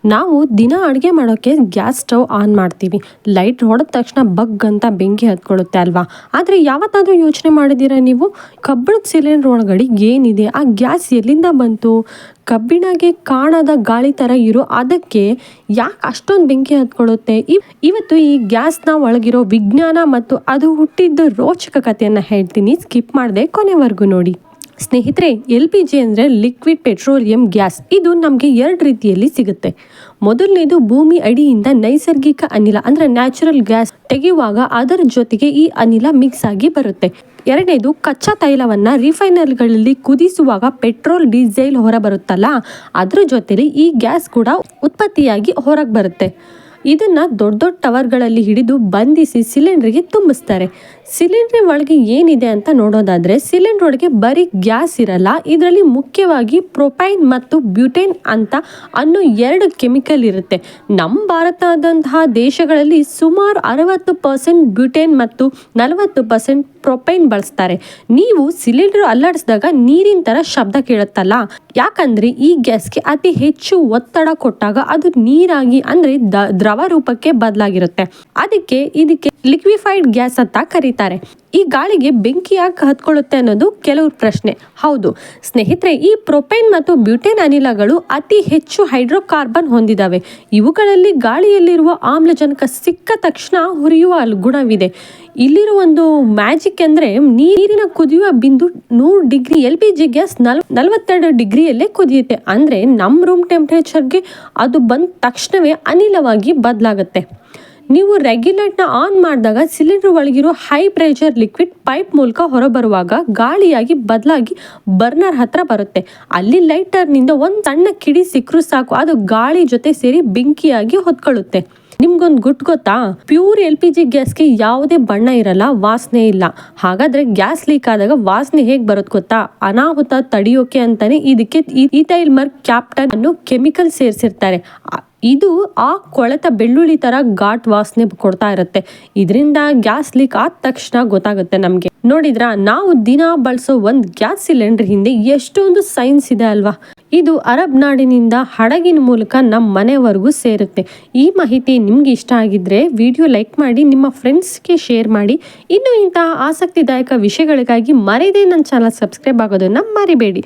ನಾವು ದಿನ ಅಡುಗೆ ಮಾಡೋಕ್ಕೆ ಗ್ಯಾಸ್ ಸ್ಟವ್ ಆನ್ ಮಾಡ್ತೀವಿ. ಲೈಟ್ ಹೊಡೆದ ತಕ್ಷಣ ಬಗ್ ಅಂತ ಬೆಂಕಿ ಹತ್ಕೊಳ್ಳುತ್ತೆ ಅಲ್ವಾ. ಆದರೆ ಯಾವತ್ತಾದರೂ ಯೋಚನೆ ಮಾಡಿದ್ದೀರಾ ನೀವು, ಕಬ್ಬಿಣದ ಸಿಲಿಂಡರ್ ಒಳಗಡೆ ಏನಿದೆ, ಆ ಗ್ಯಾಸ್ ಎಲ್ಲಿಂದ ಬಂತು? ಕಬ್ಬಿಣಗೆ ಕಾಣದ ಗಾಳಿ ಥರ ಇರೋ ಅದಕ್ಕೆ ಯಾಕೆ ಅಷ್ಟೊಂದು ಬೆಂಕಿ ಹತ್ಕೊಳ್ಳುತ್ತೆ? ಇವತ್ತು ಈ ಗ್ಯಾಸ್ನ ಒಳಗಿರೋ ವಿಜ್ಞಾನ ಮತ್ತು ಅದು ಹುಟ್ಟಿದ್ದು ರೋಚಕ ಕಥೆಯನ್ನು ಹೇಳ್ತೀನಿ. ಸ್ಕಿಪ್ ಮಾಡದೆ ಕೊನೆವರೆಗೂ ನೋಡಿ. ಸ್ನೇಹಿತರೆ, LPG ಅಂದರೆ ಲಿಕ್ವಿಡ್ ಪೆಟ್ರೋಲಿಯಂ ಗ್ಯಾಸ್. ಇದು ನಮಗೆ ಎರಡು ರೀತಿಯಲ್ಲಿ ಸಿಗುತ್ತೆ. ಮೊದಲನೇದು ಭೂಮಿ ಅಡಿಯಿಂದ ನೈಸರ್ಗಿಕ ಅನಿಲ ಅಂದರೆ ನ್ಯಾಚುರಲ್ ಗ್ಯಾಸ್ ತೆಗೆಯುವಾಗ ಅದರ ಜೊತೆಗೆ ಈ ಅನಿಲ ಮಿಕ್ಸ್ ಆಗಿ ಬರುತ್ತೆ. ಎರಡನೇದು ಕಚ್ಚಾ ತೈಲವನ್ನು ರಿಫೈನರಿಗಳಲ್ಲಿ ಕುದಿಸುವಾಗ ಪೆಟ್ರೋಲ್ ಡೀಸೆಲ್ ಹೊರ ಬರುತ್ತಲ್ಲ, ಅದ್ರ ಜೊತೆಲಿ ಈ ಗ್ಯಾಸ್ ಕೂಡ ಉತ್ಪತ್ತಿಯಾಗಿ ಹೊರಗೆ ಬರುತ್ತೆ. ಇದನ್ನು ದೊಡ್ಡ ದೊಡ್ಡ ಟವರ್ಗಳಲ್ಲಿ ಹಿಡಿದು ಬಂಧಿಸಿ ಸಿಲಿಂಡರ್ಗೆ ತುಂಬಿಸ್ತಾರೆ. ಸಿಲಿಂಡರ್ ಒಳಗೆ ಏನಿದೆ ಅಂತ ನೋಡೋದಾದರೆ, ಸಿಲಿಂಡರ್ ಒಳಗೆ ಬರೀ ಗ್ಯಾಸ್ ಇರಲ್ಲ. ಇದರಲ್ಲಿ ಮುಖ್ಯವಾಗಿ ಪ್ರೊಪೈನ್ ಮತ್ತು ಬ್ಯೂಟೇನ್ ಅಂತ ಅನ್ನೋ ಎರಡು ಕೆಮಿಕಲ್ ಇರುತ್ತೆ. ನಮ್ಮ ಭಾರತದಂತಹ ದೇಶಗಳಲ್ಲಿ ಸುಮಾರು 60% ಬ್ಯೂಟೇನ್ ಮತ್ತು 40% ಪ್ರೊಪೈನ್ ಬಳಸ್ತಾರೆ. ನೀವು ಸಿಲಿಂಡರ್ ಅಲ್ಲಾಡಿಸಿದಾಗ ನೀರಿನ ಥರ ಶಬ್ದ ಕೇಳುತ್ತಲ್ಲ, ಯಾಕಂದರೆ ಈ ಗ್ಯಾಸ್ಗೆ ಅತಿ ಹೆಚ್ಚು ಒತ್ತಡ ಕೊಟ್ಟಾಗ ಅದು ನೀರಾಗಿ ಅಂದರೆ ದ್ರವ ರೂಪಕ್ಕೆ ಬದಲಾಗಿರುತ್ತೆ. ಇದಕ್ಕೆ ಲಿಕ್ವಿಫೈಡ್ ಗ್ಯಾಸ್ ಅಂತ ಕರೀತಾರೆ. ಈ ಗಾಳಿಗೆ ಬೆಂಕಿ ಯಾಕೆ ಹತ್ಕೊಳ್ಳುತ್ತೆ ಅನ್ನೋದು ಕೆಲವ್ರ ಪ್ರಶ್ನೆ. ಹೌದು ಸ್ನೇಹಿತರೆ, ಈ ಪ್ರೊಪೈನ್ ಮತ್ತು ಬ್ಯೂಟೇನ್ ಅನಿಲಗಳು ಅತಿ ಹೆಚ್ಚು ಹೈಡ್ರೋಕಾರ್ಬನ್ ಹೊಂದಿದ್ದಾವೆ. ಇವುಗಳಲ್ಲಿ ಗಾಳಿಯಲ್ಲಿರುವ ಆಮ್ಲಜನಕ ಸಿಕ್ಕ ತಕ್ಷಣ ಹುರಿಯುವ ಗುಣವಿದೆ. ಇಲ್ಲಿರುವ ಒಂದು ಮ್ಯಾಜಿಕ್ ಅಂದರೆ, ನೀರಿನ ಕುದಿಯುವ ಬಿಂದು 100 ಡಿಗ್ರಿ, LPG ಗ್ಯಾಸ್ 42 ಡಿಗ್ರಿಯಲ್ಲೇ ಕುದಿಯುತ್ತೆ. ಅಂದರೆ ನಮ್ಮ ರೂಮ್ ಟೆಂಪ್ರೇಚರ್ಗೆ ಅದು ಬಂದ ತಕ್ಷಣವೇ ಅನಿಲವಾಗಿ ಬದಲಾಗುತ್ತೆ. ನೀವು ರೆಗ್ಯುಲೇಟರ್ನ ಆನ್ ಮಾಡಿದಾಗ ಸಿಲಿಂಡರ್ ಒಳಗಿರೋ ಹೈ ಪ್ರೆಷರ್ ಲಿಕ್ವಿಡ್ ಪೈಪ್ ಮೂಲಕ ಹೊರಬರುವಾಗ ಗಾಳಿಯಾಗಿ ಬದಲಾಗಿ ಬರ್ನರ್ ಹತ್ರ ಬರುತ್ತೆ. ಅಲ್ಲಿ ಲೈಟರ್ನಿಂದ ಒಂದು ಸಣ್ಣ ಕಿಡಿ ಸಿಕ್ಕರೂ ಸಾಕು, ಅದು ಗಾಳಿ ಜೊತೆ ಸೇರಿ ಬೆಂಕಿಯಾಗಿ ಹೊತ್ಕೊಳ್ಳುತ್ತೆ. ನಿಮ್ಗೊಂದು ಗುಟ್ಟು ಗೊತ್ತಾ? ಪ್ಯೂರ್ LPG ಗ್ಯಾಸ್ಗೆ ಯಾವುದೇ ಬಣ್ಣ ಇರಲ್ಲ, ವಾಸನೆ ಇಲ್ಲ. ಹಾಗಾದ್ರೆ ಗ್ಯಾಸ್ ಲೀಕ್ ಆದಾಗ ವಾಸನೆ ಹೇಗೆ ಬರುತ್ತೆ ಗೊತ್ತಾ? ಅನಾಹುತ ತಡೆಯೋಕೆ ಅಂತಾನೆ ಇದಕ್ಕೆ ಈಥೈಲ್ ಮರ್ಕ್ ಕ್ಯಾಪ್ಟನ್ ಅನ್ನೋ ಕೆಮಿಕಲ್ ಸೇರಿಸಿರ್ತಾರೆ. ಇದು ಆ ಕೊಳೆತ ಬೆಳ್ಳುಳ್ಳಿ ತರ ಘಾಟ್ ವಾಸನೆ ಕೊಡ್ತಾ ಇರುತ್ತೆ. ಇದರಿಂದ ಗ್ಯಾಸ್ ಲೀಕ್ ಆದ ತಕ್ಷಣ ಗೊತ್ತಾಗುತ್ತೆ ನಮಗೆ. ನೋಡಿದ್ರಾ, ನಾವು ದಿನ ಬಳಸೋ ಒಂದು ಗ್ಯಾಸ್ ಸಿಲಿಂಡರ್ ಹಿಂದೆ ಎಷ್ಟೊಂದು ಸೈನ್ಸ್ ಇದೆ ಅಲ್ವಾ. ಇದು ಅರಬ್ ನಾಡಿನಿಂದ ಹಡಗಿನ ಮೂಲಕ ನಮ್ಮ ಮನೆವರೆಗೂ ಸೇರುತ್ತೆ. ಈ ಮಾಹಿತಿ ನಿಮ್ಗೆ ಇಷ್ಟ ಆಗಿದ್ರೆ ವಿಡಿಯೋ ಲೈಕ್ ಮಾಡಿ, ನಿಮ್ಮ ಫ್ರೆಂಡ್ಸ್ಗೆ ಶೇರ್ ಮಾಡಿ. ಇನ್ನು ಇಂತಹ ಆಸಕ್ತಿದಾಯಕ ವಿಷಯಗಳಿಗಾಗಿ ಮರೆಯದೇ ನನ್ನ ಚಾನಲ್ ಸಬ್ಸ್ಕ್ರೈಬ್ ಆಗೋದನ್ನ ಮರಿಬೇಡಿ.